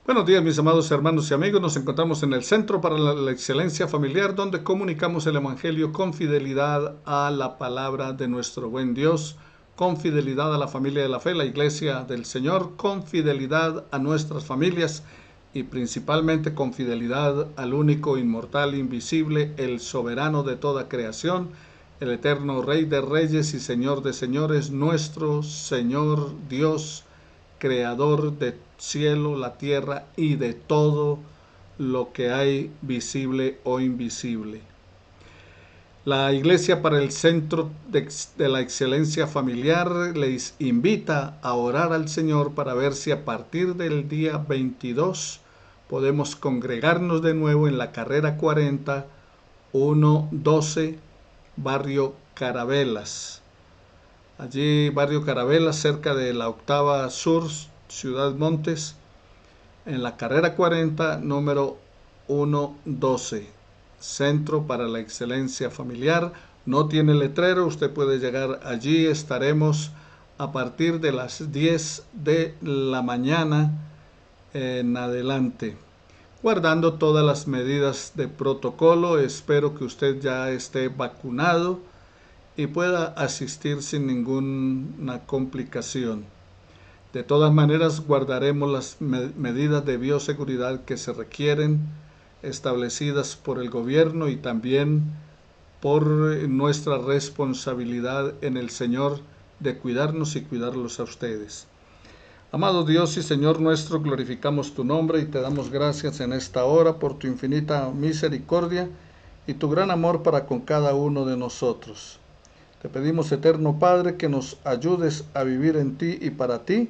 Buenos días, mis amados hermanos y amigos. Nos encontramos en el Centro para la Excelencia Familiar, donde comunicamos el Evangelio con fidelidad a la palabra de nuestro buen Dios, con fidelidad a la familia de la fe, la Iglesia del Señor, con fidelidad a nuestras familias y principalmente con fidelidad al único, inmortal, invisible, el soberano de toda creación, el eterno Rey de Reyes y Señor de Señores, nuestro Señor Dios, creador del cielo, la tierra y de todo lo que hay visible o invisible. La Iglesia para el Centro de la Excelencia Familiar les invita a orar al Señor para ver si a partir del día 22 podemos congregarnos de nuevo en la carrera 40 112, barrio Carabelas. Allí, barrio Carabelas, cerca de la Octava Sur, Ciudad Montes, en la carrera 40, número 112. Centro para la Excelencia Familiar. No tiene letrero, usted puede llegar allí. Estaremos a partir de las 10 de la mañana en adelante, guardando todas las medidas de protocolo. Espero que usted ya esté vacunado y pueda asistir sin ninguna complicación. De todas maneras, guardaremos las medidas de bioseguridad que se requieren, establecidas por el gobierno y también por nuestra responsabilidad en el Señor de cuidarnos y cuidarlos a ustedes. Amado Dios y Señor nuestro, glorificamos tu nombre y te damos gracias en esta hora por tu infinita misericordia y tu gran amor para con cada uno de nosotros. Te pedimos, eterno Padre, que nos ayudes a vivir en ti y para ti,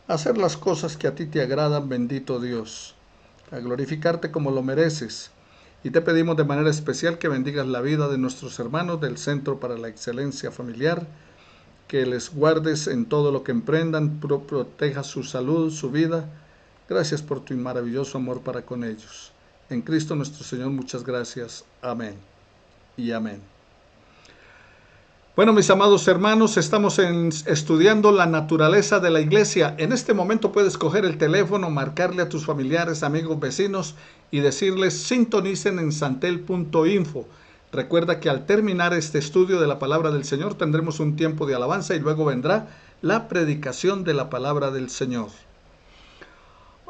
a hacer las cosas que a ti te agradan, bendito Dios, a glorificarte como lo mereces. Y te pedimos de manera especial que bendigas la vida de nuestros hermanos del Centro para la Excelencia Familiar, que les guardes en todo lo que emprendan, proteja su salud, su vida. Gracias por tu maravilloso amor para con ellos. En Cristo nuestro Señor, muchas gracias. Amén y amén. Bueno, mis amados hermanos, estamos estudiando la naturaleza de la iglesia. En este momento puedes coger el teléfono, marcarle a tus familiares, amigos, vecinos y decirles sintonicen en santel.info. Recuerda que al terminar este estudio de la palabra del Señor tendremos un tiempo de alabanza y luego vendrá la predicación de la palabra del Señor.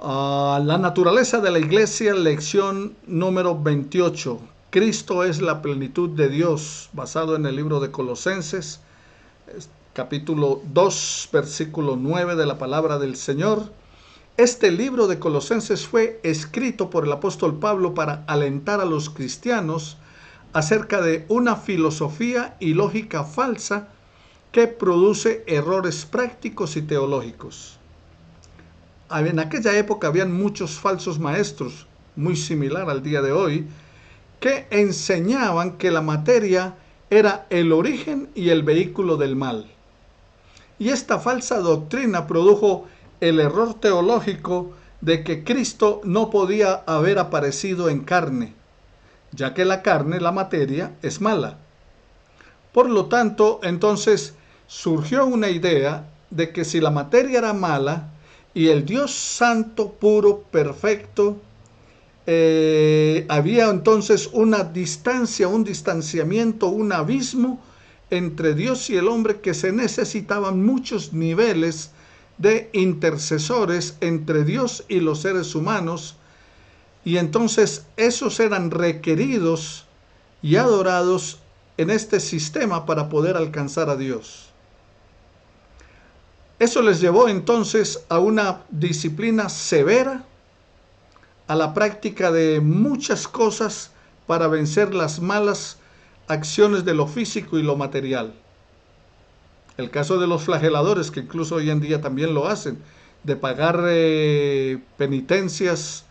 La naturaleza de la iglesia, lección número 28. Cristo es la plenitud de Dios, basado en el libro de Colosenses, capítulo 2, versículo 9 de la palabra del Señor. Este libro de Colosenses fue escrito por el apóstol Pablo para alentar a los cristianos acerca de una filosofía y lógica falsa que produce errores prácticos y teológicos. En aquella época habían muchos falsos maestros, muy similar al día de hoy, que enseñaban que la materia era el origen y el vehículo del mal. Y esta falsa doctrina produjo el error teológico de que Cristo no podía haber aparecido en carne, ya que la carne, la materia, es mala. Por lo tanto, entonces surgió una idea de que si la materia era mala y el Dios santo, puro, perfecto, había entonces una distancia, un distanciamiento, un abismo entre Dios y el hombre, que se necesitaban muchos niveles de intercesores entre Dios y los seres humanos, y entonces esos eran requeridos y adorados en este sistema para poder alcanzar a Dios. Eso les llevó entonces a una disciplina severa, a la práctica de muchas cosas para vencer las malas acciones de lo físico y lo material. El caso de los flageladores, que incluso hoy en día también lo hacen, de pagar penitencias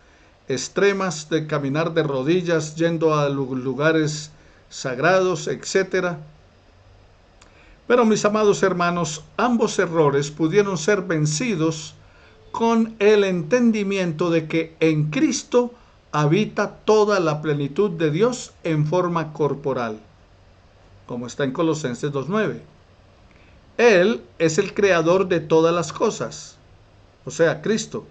extremas, de caminar de rodillas yendo a lugares sagrados, etc. Pero mis amados hermanos, ambos errores pudieron ser vencidos con el entendimiento de que en Cristo habita toda la plenitud de Dios en forma corporal, como está en Colosenses 2:9. Él es el creador de todas las cosas, o sea, Cristo.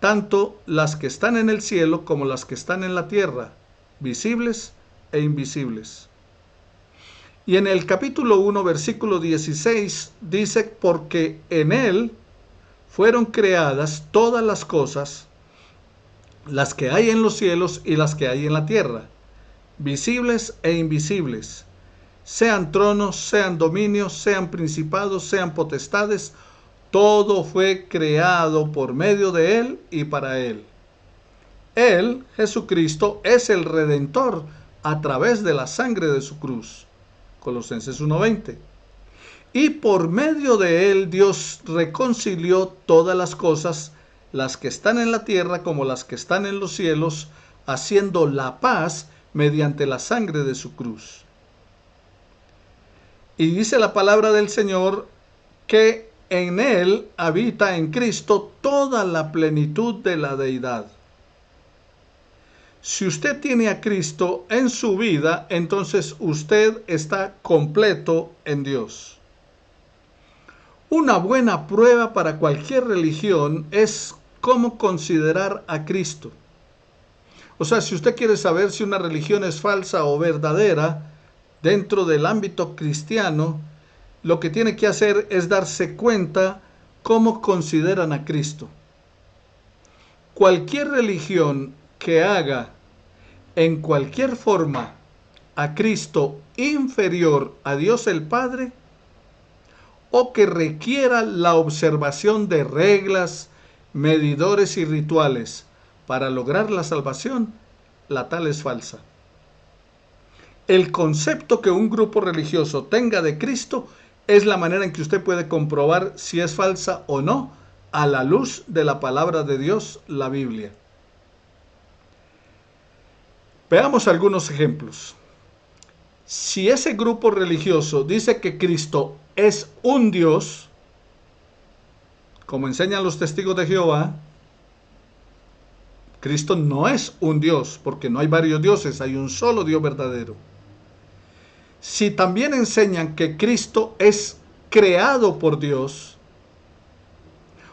tanto las que están en el cielo como las que están en la tierra, visibles e invisibles. Y en el capítulo 1, versículo 16, dice, porque en él fueron creadas todas las cosas, las que hay en los cielos y las que hay en la tierra, visibles e invisibles, sean tronos, sean dominios, sean principados, sean potestades, todo fue creado por medio de él y para él. Él, Jesucristo, es el Redentor a través de la sangre de su cruz. Colosenses 1:20. Y por medio de él Dios reconcilió todas las cosas, las que están en la tierra como las que están en los cielos, haciendo la paz mediante la sangre de su cruz. Y dice la palabra del Señor que en él habita en Cristo toda la plenitud de la deidad. Si usted tiene a Cristo en su vida, entonces usted está completo en Dios. Una buena prueba para cualquier religión es cómo considerar a Cristo. O sea, si usted quiere saber si una religión es falsa o verdadera dentro del ámbito cristiano, lo que tiene que hacer es darse cuenta cómo consideran a Cristo. Cualquier religión que haga en cualquier forma a Cristo inferior a Dios el Padre, o que requiera la observación de reglas, medidores y rituales para lograr la salvación, la tal es falsa. El concepto que un grupo religioso tenga de Cristo es la manera en que usted puede comprobar si es falsa o no a la luz de la palabra de Dios, la Biblia. Veamos algunos ejemplos. Si ese grupo religioso dice que Cristo es un Dios, como enseñan los testigos de Jehová, Cristo no es un Dios, porque no hay varios dioses, hay un solo Dios verdadero. Si también enseñan que Cristo es creado por Dios,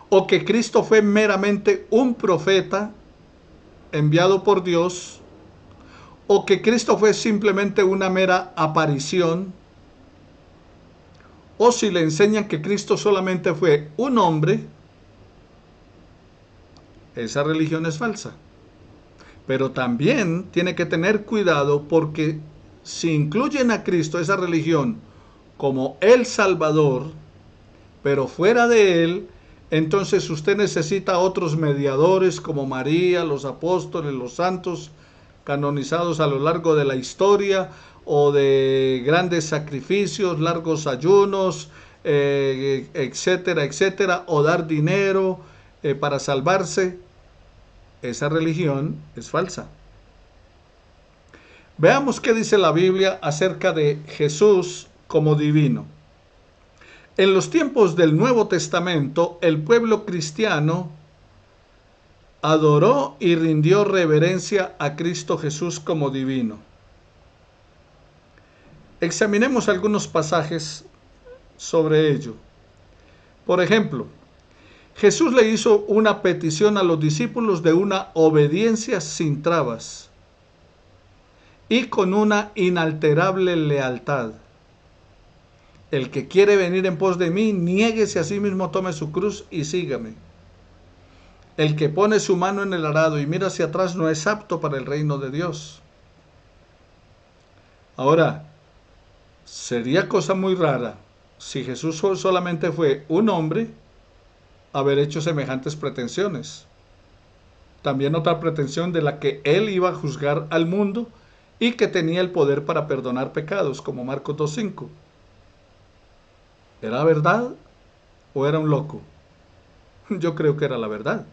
o que Cristo fue meramente un profeta enviado por Dios, o que Cristo fue simplemente una mera aparición, o si le enseñan que Cristo solamente fue un hombre, esa religión es falsa. Pero también tiene que tener cuidado, porque si incluyen a Cristo, esa religión, como el Salvador, pero fuera de él, entonces usted necesita otros mediadores como María, los apóstoles, los santos canonizados a lo largo de la historia, o de grandes sacrificios, largos ayunos, etcétera, etcétera, o dar dinero para salvarse. Esa religión es falsa. Veamos qué dice la Biblia acerca de Jesús como divino. En los tiempos del Nuevo Testamento, el pueblo cristiano adoró y rindió reverencia a Cristo Jesús como divino. Examinemos algunos pasajes sobre ello. Por ejemplo, Jesús le hizo una petición a los discípulos de una obediencia sin trabas y con una inalterable lealtad. El que quiere venir en pos de mí, niéguese a sí mismo, tome su cruz y sígame. El que pone su mano en el arado y mira hacia atrás no es apto para el reino de Dios. Ahora, sería cosa muy rara si Jesús solamente fue un hombre haber hecho semejantes pretensiones. También otra pretensión de la que él iba a juzgar al mundo y que tenía el poder para perdonar pecados, como Marcos 2:5. ¿Era verdad o era un loco? Yo creo que era la verdad.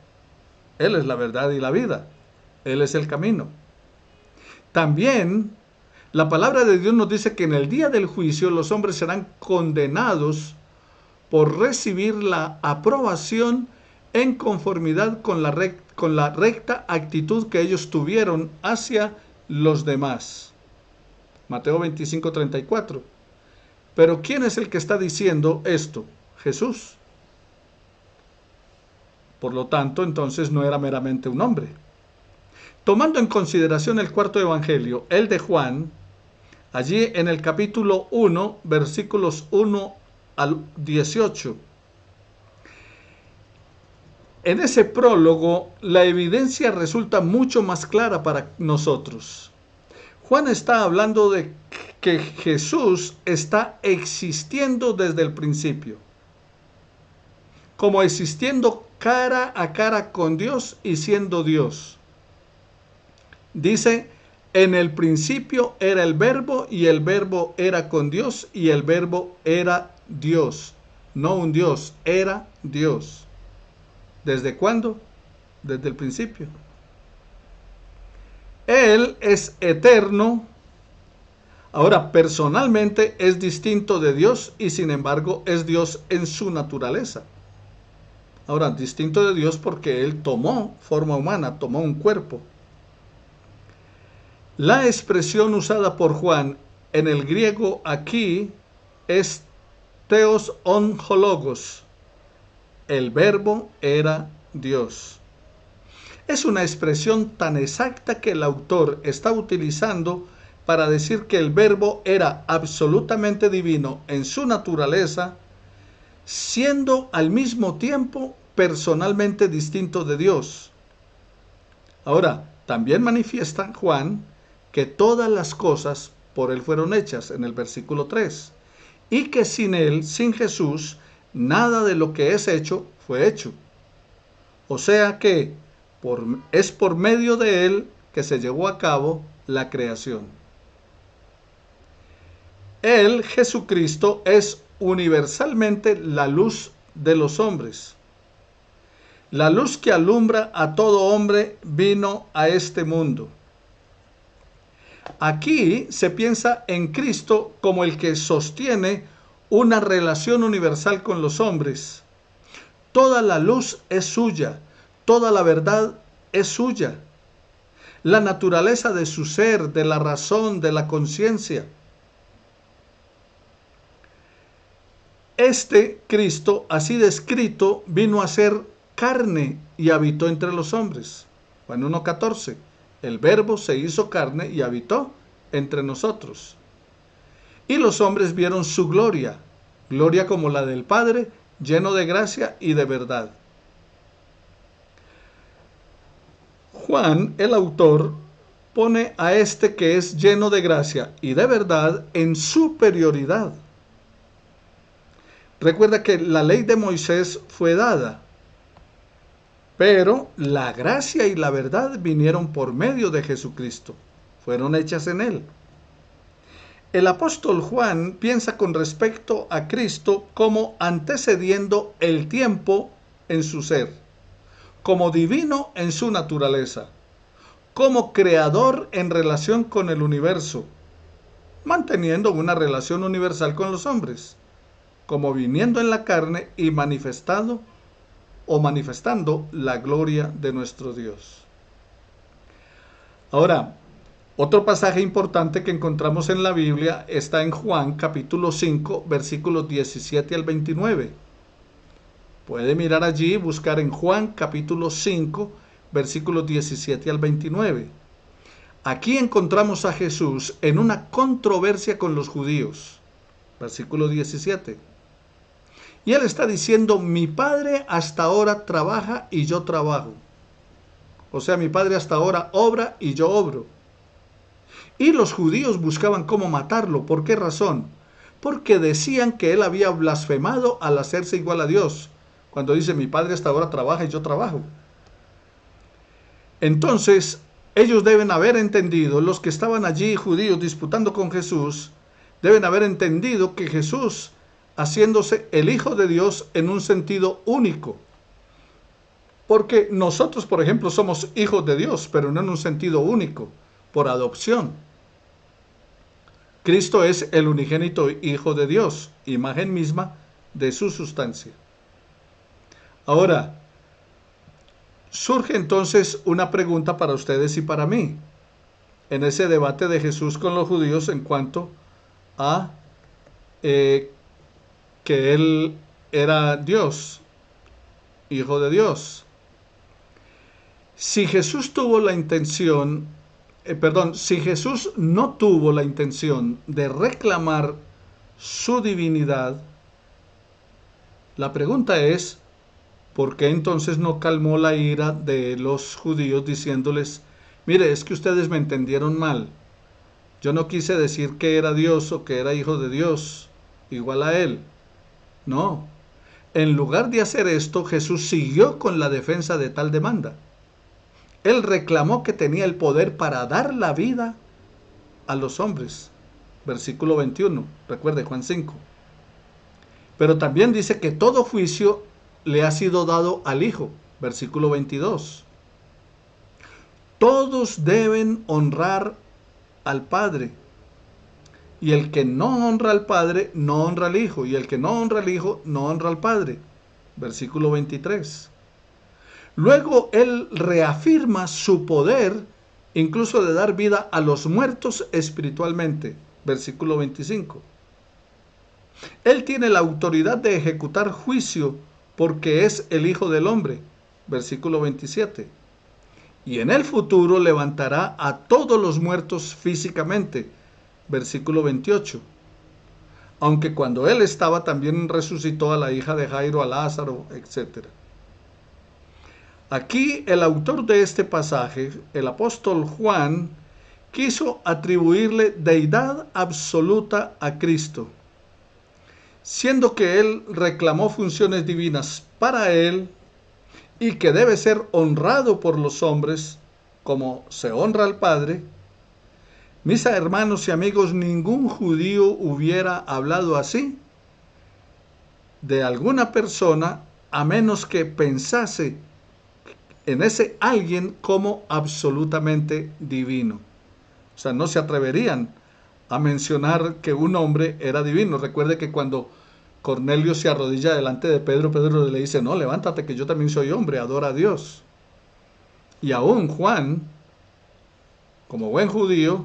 Él es la verdad y la vida. Él es el camino. También la palabra de Dios nos dice que en el día del juicio los hombres serán condenados por recibir la aprobación en conformidad con la recta actitud que ellos tuvieron hacia los demás. Mateo 25:34. Pero ¿quién es el que está diciendo esto? Jesús. Por lo tanto, entonces no era meramente un hombre. Tomando en consideración el cuarto evangelio, el de Juan, allí en el capítulo 1, versículos 1 al 18, en ese prólogo la evidencia resulta mucho más clara para nosotros. Juan está hablando de que Jesús está existiendo desde el principio, como existiendo cara a cara con Dios y siendo Dios. Dice, en el principio era el verbo y el verbo era con Dios y el verbo era Dios. No un Dios, era Dios. ¿Desde cuándo? Desde el principio. Él es eterno. Ahora, personalmente es distinto de Dios y sin embargo es Dios en su naturaleza. Ahora, distinto de Dios porque Él tomó forma humana, tomó un cuerpo. La expresión usada por Juan en el griego aquí es theos onhologos. El verbo era Dios. Es una expresión tan exacta que el autor está utilizando para decir que el verbo era absolutamente divino en su naturaleza, siendo al mismo tiempo personalmente distinto de Dios. Ahora, también manifiesta Juan que todas las cosas por Él fueron hechas, en el versículo 3, y que sin Él, sin Jesús, nada de lo que es hecho fue hecho. O sea que es por medio de Él que se llevó a cabo la creación. Él, Jesucristo, es universalmente la luz de los hombres. La luz que alumbra a todo hombre vino a este mundo. Aquí se piensa en Cristo como el que sostiene una relación universal con los hombres. Toda la luz es suya, toda la verdad es suya. La naturaleza de su ser, de la razón, de la conciencia. Este Cristo, así descrito, vino a ser carne y habitó entre los hombres. Juan 1:14. El verbo se hizo carne y habitó entre nosotros. Y los hombres vieron su gloria, gloria como la del Padre, lleno de gracia y de verdad. Juan, el autor, pone a este que es lleno de gracia y de verdad en superioridad. Recuerda que la ley de Moisés fue dada, pero la gracia y la verdad vinieron por medio de Jesucristo, fueron hechas en Él. El apóstol Juan piensa con respecto a Cristo como antecediendo el tiempo en su ser, como divino en su naturaleza, como creador en relación con el universo, manteniendo una relación universal con los hombres, como viniendo en la carne y manifestando la gloria de nuestro Dios. Ahora, otro pasaje importante que encontramos en la Biblia está en Juan capítulo 5, versículos 17 al 29. Puede mirar allí y buscar en Juan capítulo 5, versículos 17 al 29. Aquí encontramos a Jesús en una controversia con los judíos. Versículo 17. Y él está diciendo, mi Padre hasta ahora trabaja y yo trabajo. O sea, mi Padre hasta ahora obra y yo obro. Y los judíos buscaban cómo matarlo. ¿Por qué razón? Porque decían que él había blasfemado al hacerse igual a Dios. Cuando dice, mi Padre hasta ahora trabaja y yo trabajo. Entonces, ellos deben haber entendido, los que estaban allí judíos disputando con Jesús, deben haber entendido que Jesús, haciéndose el Hijo de Dios en un sentido único. Porque nosotros, por ejemplo, somos hijos de Dios, pero no en un sentido único, por adopción. Cristo es el unigénito Hijo de Dios, imagen misma de su sustancia. Ahora, surge entonces una pregunta para ustedes y para mí, en ese debate de Jesús con los judíos en cuanto a que Él era Dios, Hijo de Dios. Si Jesús tuvo la intención, si Jesús no tuvo la intención de reclamar su divinidad, la pregunta es, ¿por qué entonces no calmó la ira de los judíos diciéndoles, mire, es que ustedes me entendieron mal? Yo no quise decir que era Dios o que era hijo de Dios, igual a él. No. En lugar de hacer esto, Jesús siguió con la defensa de tal demanda. Él reclamó que tenía el poder para dar la vida a los hombres. Versículo 21, recuerde Juan 5. Pero también dice que todo juicio le ha sido dado al Hijo. Versículo 22. Todos deben honrar al Padre. Y el que no honra al Padre, no honra al Hijo. Y el que no honra al Hijo, no honra al Padre. Versículo 23. Luego Él reafirma su poder, incluso de dar vida a los muertos espiritualmente. Versículo 25. Él tiene la autoridad de ejecutar juicio porque es el Hijo del Hombre. Versículo 27. Y en el futuro levantará a todos los muertos físicamente. Versículo 28. Aunque cuando Él estaba también resucitó a la hija de Jairo, a Lázaro, etc. Aquí el autor de este pasaje, el apóstol Juan, quiso atribuirle deidad absoluta a Cristo, siendo que Él reclamó funciones divinas para Él y que debe ser honrado por los hombres como se honra al Padre. Mis hermanos y amigos, ningún judío hubiera hablado así de alguna persona a menos que pensase en ese alguien como absolutamente divino. O sea, no se atreverían a mencionar que un hombre era divino. Recuerde que cuando Cornelio se arrodilla delante de Pedro, Pedro le dice, no, levántate que yo también soy hombre, adora a Dios. Y aún Juan, como buen judío,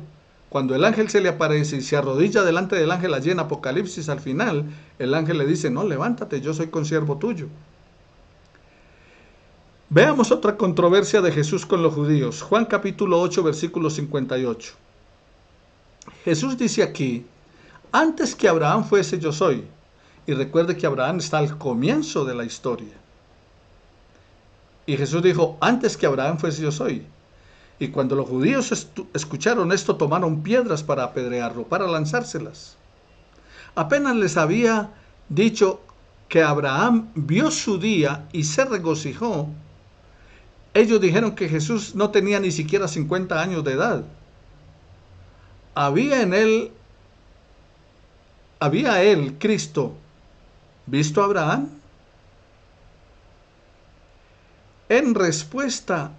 cuando el ángel se le aparece y se arrodilla delante del ángel allí en Apocalipsis al final, el ángel le dice, no, levántate, yo soy consiervo tuyo. Veamos otra controversia de Jesús con los judíos. Juan capítulo 8, versículo 58. Jesús dice aquí, antes que Abraham fuese yo soy. Y recuerde que Abraham está al comienzo de la historia. Y Jesús dijo, antes que Abraham fuese yo soy. Y cuando los judíos escucharon esto, tomaron piedras para apedrearlo, para lanzárselas. Apenas les había dicho que Abraham vio su día y se regocijó. Ellos dijeron que Jesús no tenía ni siquiera 50 años de edad. ¿Había él, Cristo, visto a Abraham? En respuesta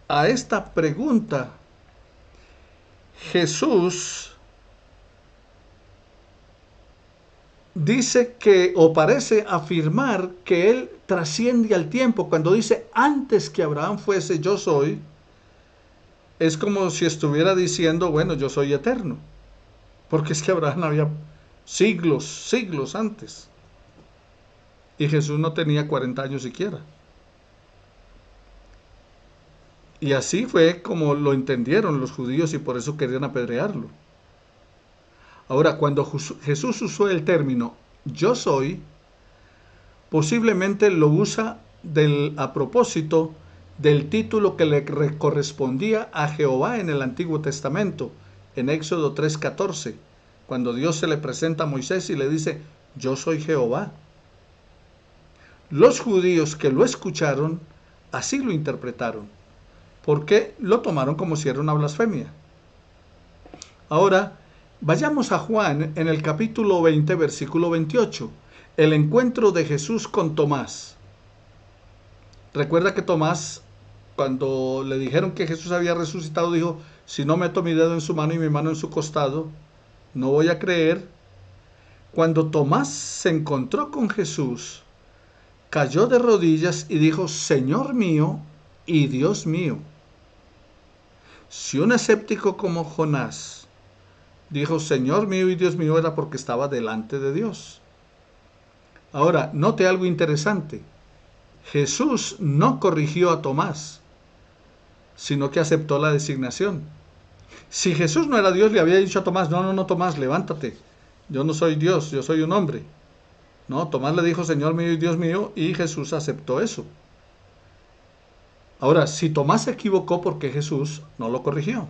a esta pregunta, Jesús dice que, o parece afirmar, que Él trasciende al tiempo. Cuando dice, antes que Abraham fuese yo soy, es como si estuviera diciendo, bueno, yo soy eterno. Porque es que Abraham había siglos antes. Y Jesús no tenía 40 años siquiera. Y así fue como lo entendieron los judíos y por eso querían apedrearlo. Ahora, cuando Jesús usó el término yo soy, posiblemente lo usa a propósito del título que le correspondía a Jehová en el Antiguo Testamento, en Éxodo 3:14, cuando Dios se le presenta a Moisés y le dice, yo soy Jehová. Los judíos que lo escucharon, así lo interpretaron, porque lo tomaron como si era una blasfemia. Ahora, vayamos a Juan en el capítulo 20, versículo 28, el encuentro de Jesús con Tomás. Recuerda que Tomás, cuando le dijeron que Jesús había resucitado, dijo, si no meto mi dedo en su mano y mi mano en su costado, no voy a creer. Cuando Tomás se encontró con Jesús, cayó de rodillas y dijo, Señor mío y Dios mío. Si un escéptico como Jonás dijo, Señor mío y Dios mío, era porque estaba delante de Dios. Ahora, note algo interesante. Jesús no corrigió a Tomás, sino que aceptó la designación. Si Jesús no era Dios, le había dicho a Tomás, no, Tomás, levántate, yo no soy Dios, yo soy un hombre. No, Tomás le dijo, Señor mío y Dios mío, y Jesús aceptó eso. Ahora, si Tomás se equivocó, ¿por qué Jesús no lo corrigió?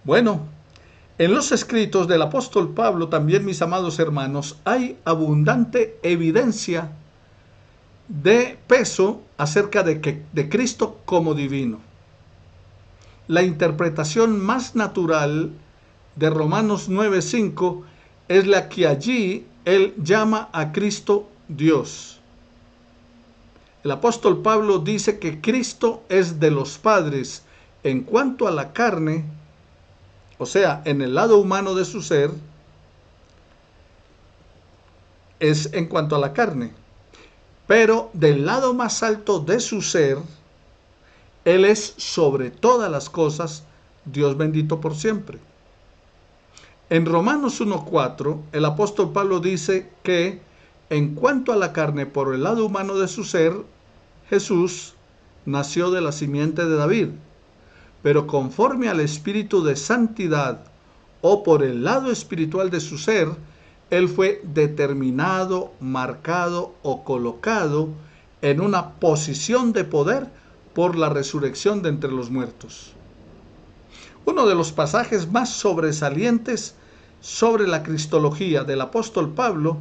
Bueno, en los escritos del apóstol Pablo, también, mis amados hermanos, hay abundante evidencia de peso acerca de Cristo como divino. La interpretación más natural de Romanos 9:5 es la que allí él llama a Cristo Dios. El apóstol Pablo dice que Cristo es de los padres en cuanto a la carne, o sea, en el lado humano de su ser, es en cuanto a la carne. Pero del lado más alto de su ser, Él es sobre todas las cosas, Dios bendito por siempre. En Romanos 1:4, el apóstol Pablo dice que en cuanto a la carne, por el lado humano de su ser, Jesús nació de la simiente de David, pero conforme al espíritu de santidad o por el lado espiritual de su ser, Él fue determinado, marcado o colocado en una posición de poder por la resurrección de entre los muertos. Uno de los pasajes más sobresalientes sobre la cristología del apóstol Pablo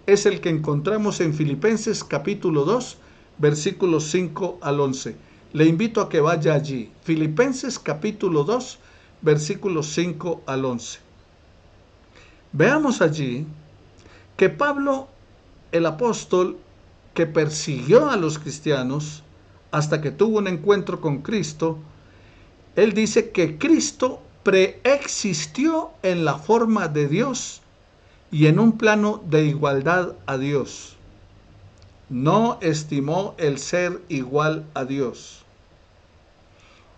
es el que encontramos en Filipenses capítulo 2, versículos 5 al 11. Le invito a que vaya allí. Filipenses capítulo 2, versículos 5 al 11. Veamos allí que Pablo, el apóstol que persiguió a los cristianos hasta que tuvo un encuentro con Cristo, él dice que Cristo preexistió en la forma de Dios y en un plano de igualdad a Dios. No estimó el ser igual a Dios.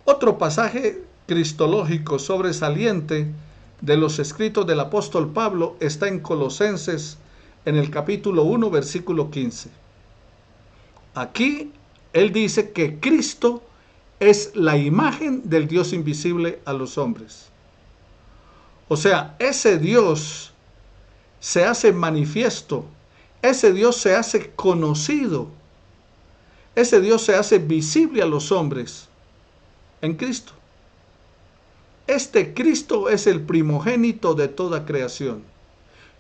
Otro pasaje cristológico sobresaliente de los escritos del apóstol Pablo está en Colosenses, en el capítulo 1, versículo 15. Aquí él dice que Cristo es la imagen del Dios invisible a los hombres. O sea, ese Dios se hace manifiesto, ese Dios se hace conocido, ese Dios se hace visible a los hombres en Cristo. Este Cristo es el primogénito de toda creación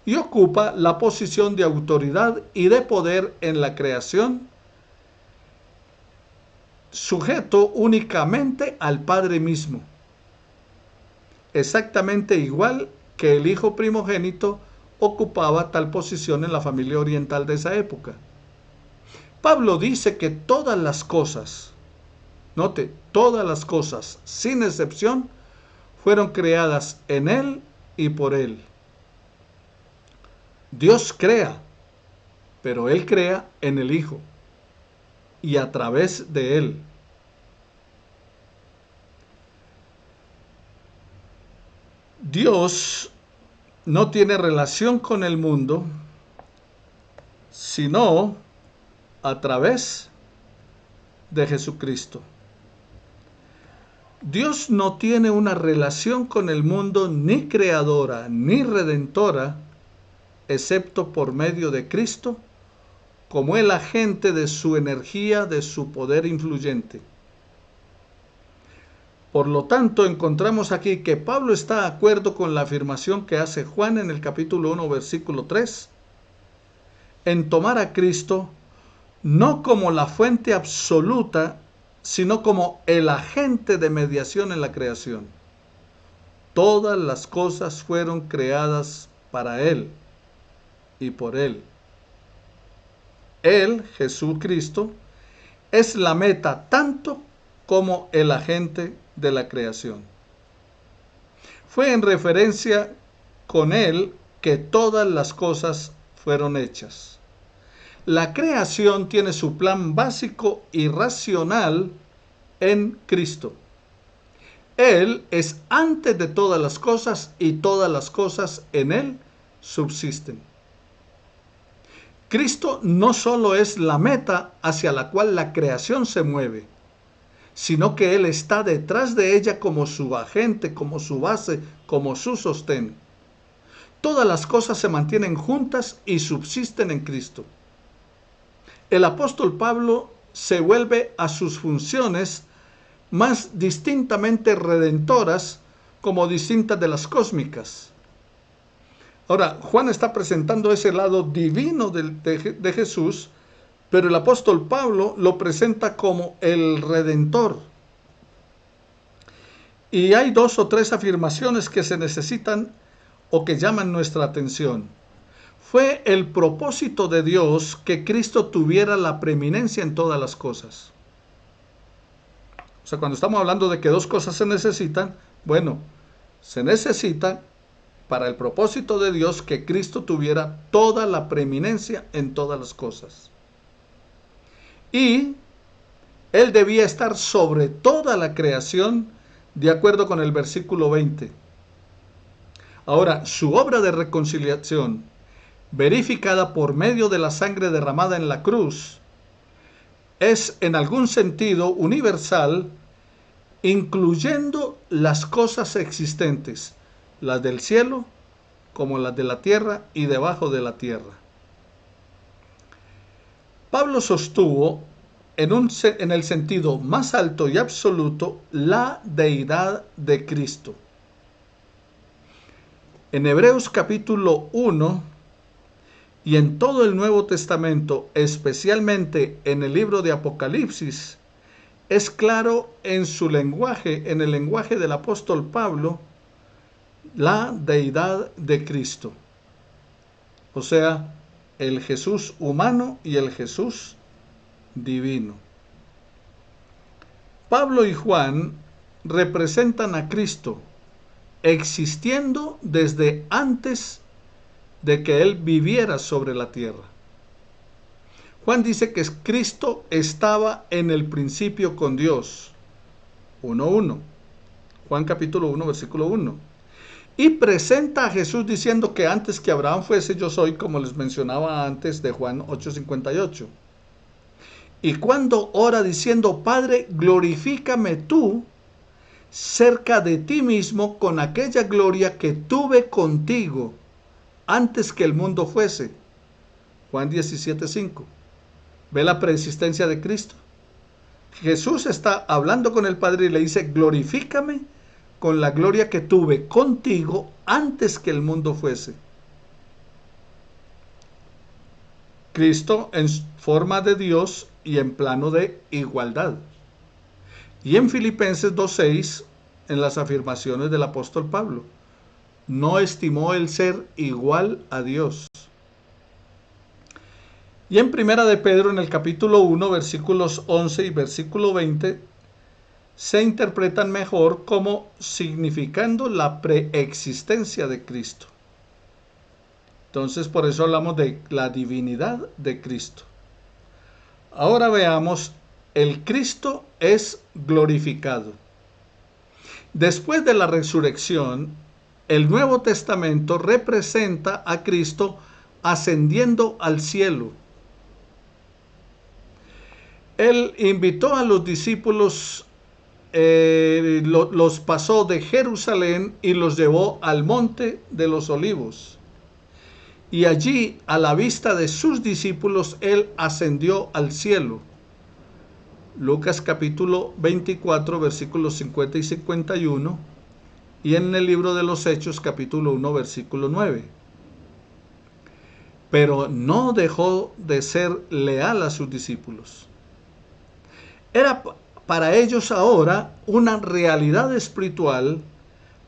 y ocupa la posición de autoridad y de poder en la creación, sujeto únicamente al Padre mismo, exactamente igual que el Hijo primogénito ocupaba tal posición en la familia oriental de esa época. Pablo dice que todas las cosas, note, todas las cosas, sin excepción, fueron creadas en Él y por Él. Dios crea, pero Él crea en el Hijo y a través de Él. Dios no tiene relación con el mundo, sino a través de Jesucristo. Dios no tiene una relación con el mundo ni creadora ni redentora, excepto por medio de Cristo, como el agente de su energía, de su poder influyente. Por lo tanto, encontramos aquí que Pablo está de acuerdo con la afirmación que hace Juan en el capítulo 1, versículo 3, en tomar a Cristo no como la fuente absoluta, sino como el agente de mediación en la creación. Todas las cosas fueron creadas para Él y por Él. Él, Jesucristo, es la meta tanto como el agente de la creación. Fue en referencia con Él que todas las cosas fueron hechas. La creación tiene su plan básico y racional en Cristo. Él es antes de todas las cosas y todas las cosas en Él subsisten. Cristo no solo es la meta hacia la cual la creación se mueve, sino que Él está detrás de ella como su agente, como su base, como su sostén. Todas las cosas se mantienen juntas y subsisten en Cristo. El apóstol Pablo se vuelve a sus funciones más distintamente redentoras como distintas de las cósmicas. Ahora, Juan está presentando ese lado divino de Jesús, pero el apóstol Pablo lo presenta como el Redentor. Y hay dos o tres afirmaciones que se necesitan o que llaman nuestra atención. Fue el propósito de Dios que Cristo tuviera la preeminencia en todas las cosas. O sea, cuando estamos hablando de que dos cosas se necesitan, bueno, se necesita para el propósito de Dios que Cristo tuviera toda la preeminencia en todas las cosas. Y Él debía estar sobre toda la creación, de acuerdo con el versículo 20. Ahora, su obra de reconciliación, verificada por medio de la sangre derramada en la cruz, es en algún sentido universal, incluyendo las cosas existentes, las del cielo como las de la tierra y debajo de la tierra. Pablo sostuvo en el sentido más alto y absoluto la deidad de Cristo. En Hebreos capítulo 1 y en todo el Nuevo Testamento, especialmente en el libro de Apocalipsis, es claro en su lenguaje, en el lenguaje del apóstol Pablo, la deidad de Cristo. O sea, el Jesús humano y el Jesús divino. Pablo y Juan representan a Cristo existiendo desde antes de que Él viviera sobre la tierra. Juan dice que Cristo estaba en el principio con Dios. 1:1. Juan capítulo 1, versículo 1. Y presenta a Jesús diciendo que antes que Abraham fuese, yo soy, como les mencionaba antes de Juan 8:58. Y cuando ora diciendo, Padre, glorifícame tú cerca de ti mismo con aquella gloria que tuve contigo antes que el mundo fuese. Juan 17:5. ¿Ve la preexistencia de Cristo? Jesús está hablando con el Padre y le dice, glorifícame con la gloria que tuve contigo antes que el mundo fuese. Cristo en forma de Dios y en plano de igualdad. Y en Filipenses 2:6, en las afirmaciones del apóstol Pablo, no estimó el ser igual a Dios. Y en Primera de Pedro, en el capítulo 1, versículos 11 y versículo 20, se interpretan mejor como significando la preexistencia de Cristo. Entonces, por eso hablamos de la divinidad de Cristo. Ahora veamos, el Cristo es glorificado. Después de la resurrección, el Nuevo Testamento representa a Cristo ascendiendo al cielo. Él invitó a los discípulos, los pasó de Jerusalén y los llevó al monte de los olivos. Y allí, a la vista de sus discípulos, Él ascendió al cielo. Lucas capítulo 24, versículos 50 y 51. Y en el libro de los Hechos, capítulo 1, versículo 9. Pero no dejó de ser leal a sus discípulos. Era para ellos ahora una realidad espiritual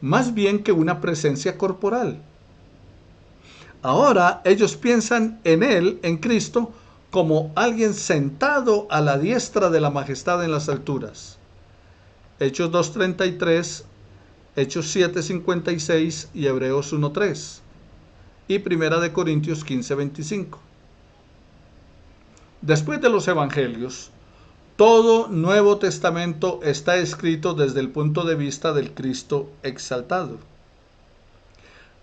más bien que una presencia corporal. Ahora ellos piensan en Él, en Cristo, como alguien sentado a la diestra de la majestad en las alturas. Hechos 2:33, Hechos 7:56 y Hebreos 1:3. Y Primera de Corintios 15:25. Después de los evangelios, todo Nuevo Testamento está escrito desde el punto de vista del Cristo exaltado.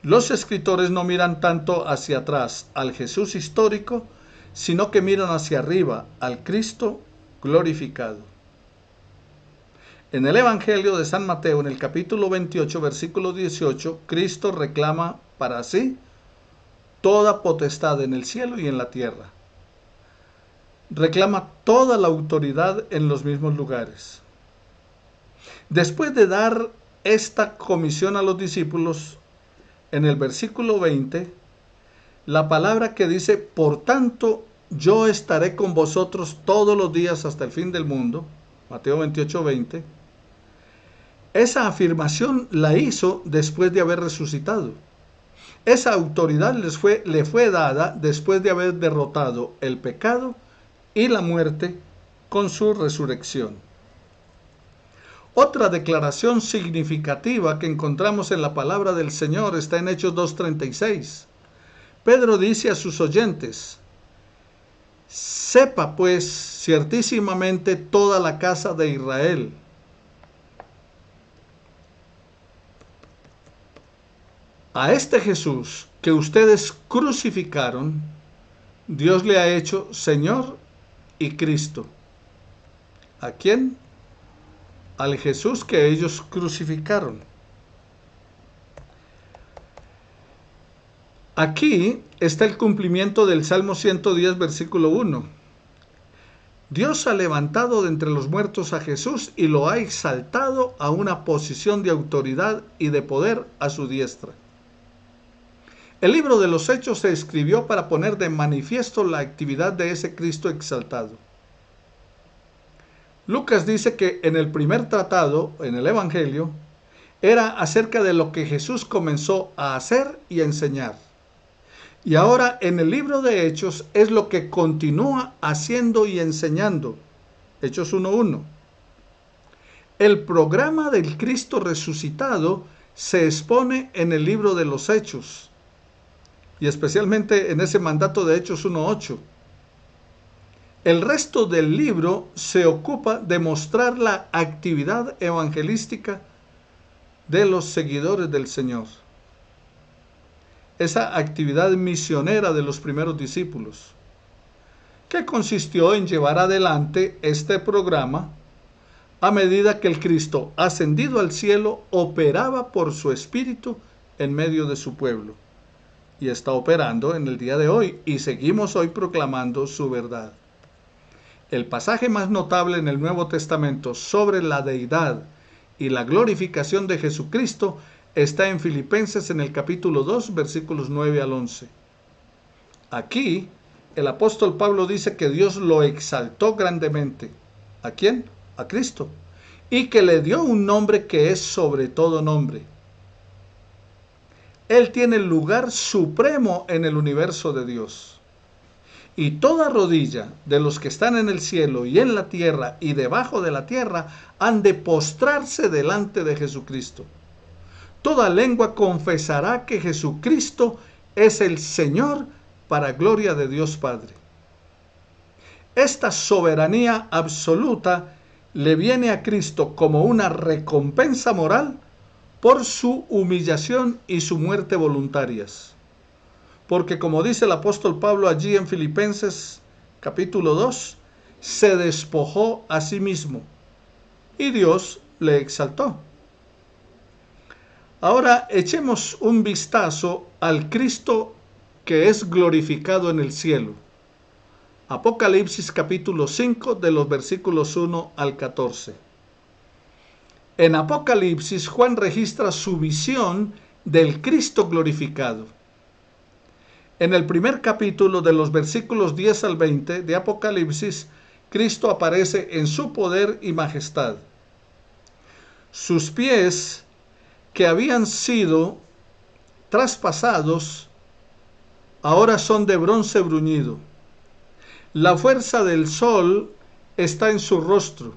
Los escritores no miran tanto hacia atrás al Jesús histórico, sino que miran hacia arriba al Cristo glorificado. En el Evangelio de San Mateo, en el capítulo 28, versículo 18, Cristo reclama para sí toda potestad en el cielo y en la tierra. Reclama toda la autoridad en los mismos lugares. Después de dar esta comisión a los discípulos, en el versículo 20, la palabra que dice, por tanto, yo estaré con vosotros todos los días hasta el fin del mundo, Mateo 28, 20, esa afirmación la hizo después de haber resucitado. Esa autoridad le fue dada después de haber derrotado el pecado y la muerte con su resurrección. Otra declaración significativa que encontramos en la palabra del Señor está en Hechos 2:36. Pedro dice a sus oyentes, sepa pues ciertísimamente toda la casa de Israel, a este Jesús que ustedes crucificaron, Dios le ha hecho Señor y Cristo. ¿A quién? Al Jesús que ellos crucificaron. Aquí está el cumplimiento del Salmo 110, versículo 1. Dios ha levantado de entre los muertos a Jesús y lo ha exaltado a una posición de autoridad y de poder a su diestra. El libro de los Hechos se escribió para poner de manifiesto la actividad de ese Cristo exaltado. Lucas dice que en el primer tratado, en el Evangelio, era acerca de lo que Jesús comenzó a hacer y a enseñar. Y ahora en el libro de Hechos es lo que continúa haciendo y enseñando. Hechos 1:1. El programa del Cristo resucitado se expone en el libro de los Hechos, y especialmente en ese mandato de Hechos 1:8. El resto del libro se ocupa de mostrar la actividad evangelística de los seguidores del Señor. Esa actividad misionera de los primeros discípulos, que consistió en llevar adelante este programa a medida que el Cristo ascendido al cielo operaba por su Espíritu en medio de su pueblo. Y está operando en el día de hoy, y seguimos hoy proclamando su verdad. El pasaje más notable en el Nuevo Testamento sobre la deidad y la glorificación de Jesucristo está en Filipenses en el capítulo 2, versículos 9 al 11. Aquí, el apóstol Pablo dice que Dios lo exaltó grandemente. ¿A quién? A Cristo. Y que le dio un nombre que es sobre todo nombre. Él tiene el lugar supremo en el universo de Dios. Y toda rodilla de los que están en el cielo y en la tierra y debajo de la tierra han de postrarse delante de Jesucristo. Toda lengua confesará que Jesucristo es el Señor para gloria de Dios Padre. Esta soberanía absoluta le viene a Cristo como una recompensa moral por su humillación y su muerte voluntarias. Porque como dice el apóstol Pablo allí en Filipenses capítulo 2, se despojó a sí mismo y Dios le exaltó. Ahora echemos un vistazo al Cristo que es glorificado en el cielo. Apocalipsis capítulo 5 de los versículos 1 al 14. En Apocalipsis Juan registra su visión del Cristo glorificado. En el primer capítulo de los versículos 10 al 20 de Apocalipsis, Cristo aparece en su poder y majestad. Sus pies, que habían sido traspasados, ahora son de bronce bruñido. La fuerza del sol está en su rostro.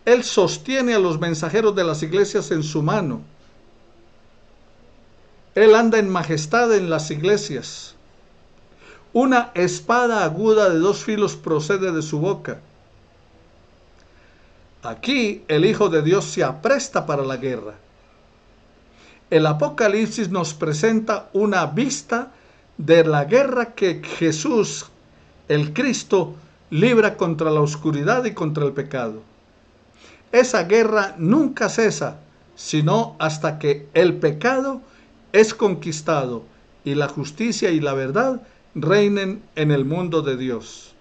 Él sostiene a los mensajeros de las iglesias en su mano. Él anda en majestad en las iglesias. Una espada aguda de 2 filos procede de su boca. Aquí el Hijo de Dios se apresta para la guerra. El Apocalipsis nos presenta una vista de la guerra que Jesús, el Cristo, libra contra la oscuridad y contra el pecado. Esa guerra nunca cesa, sino hasta que el pecado es conquistado y la justicia y la verdad reinen en el mundo de Dios.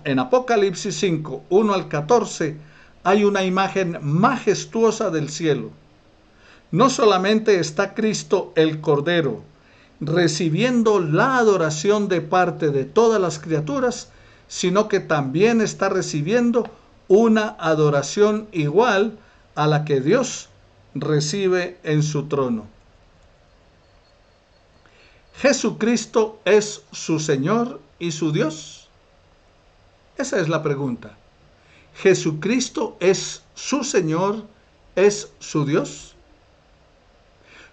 En Apocalipsis 5, 1 al 14, hay una imagen majestuosa del cielo. No solamente está Cristo el Cordero, recibiendo la adoración de parte de todas las criaturas, sino que también está recibiendo una adoración igual a la que Dios recibe en su trono. ¿Jesucristo es su Señor y su Dios? Esa es la pregunta. ¿Jesucristo es su Señor, es su Dios?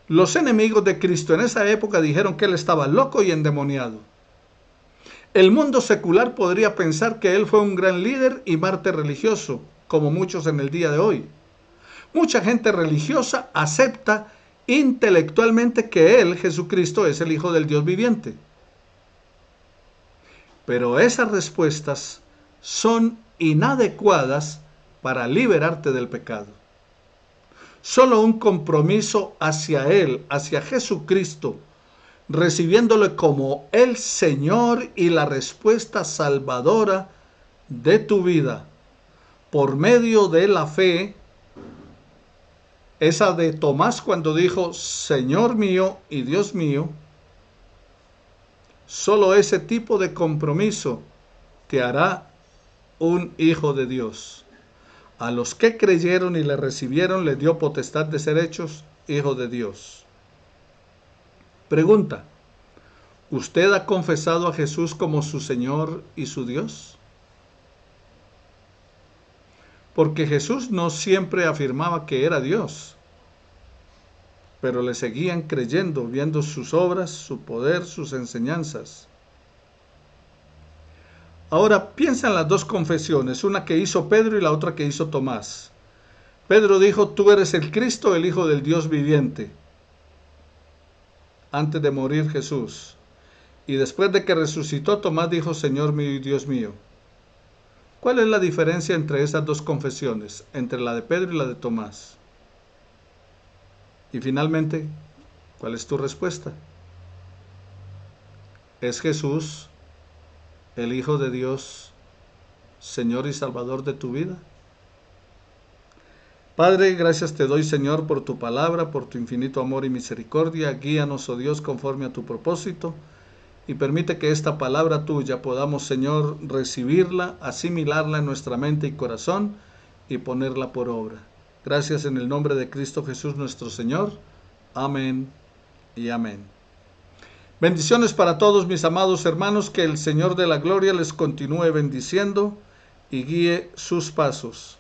Los enemigos de Cristo en esa época dijeron que él estaba loco y endemoniado. El mundo secular podría pensar que él fue un gran líder y mártir religioso, como muchos en el día de hoy. Mucha gente religiosa acepta intelectualmente que él, Jesucristo, es el Hijo del Dios viviente. Pero esas respuestas son inadecuadas para liberarte del pecado. Solo un compromiso hacia Él, hacia Jesucristo, recibiéndole como el Señor y la respuesta salvadora de tu vida, por medio de la fe, esa de Tomás cuando dijo, Señor mío y Dios mío, solo ese tipo de compromiso te hará un hijo de Dios. A los que creyeron y le recibieron, les dio potestad de ser hechos hijos de Dios. Pregunta: ¿usted ha confesado a Jesús como su Señor y su Dios? Porque Jesús no siempre afirmaba que era Dios, pero le seguían creyendo, viendo sus obras, su poder, sus enseñanzas. Ahora piensa en las dos confesiones, una que hizo Pedro y la otra que hizo Tomás. Pedro dijo, tú eres el Cristo, el Hijo del Dios viviente, antes de morir Jesús. Y después de que resucitó, Tomás dijo, Señor mío y Dios mío. ¿Cuál es la diferencia entre esas dos confesiones, entre la de Pedro y la de Tomás? Y finalmente, ¿cuál es tu respuesta? ¿Es Jesús el Hijo de Dios, Señor y Salvador de tu vida? Padre, gracias te doy, Señor, por tu palabra, por tu infinito amor y misericordia. Guíanos, oh Dios, conforme a tu propósito, y permite que esta palabra tuya podamos, Señor, recibirla, asimilarla en nuestra mente y corazón y ponerla por obra. Gracias en el nombre de Cristo Jesús nuestro Señor. Amén y amén. Bendiciones para todos mis amados hermanos, que el Señor de la gloria les continúe bendiciendo y guíe sus pasos.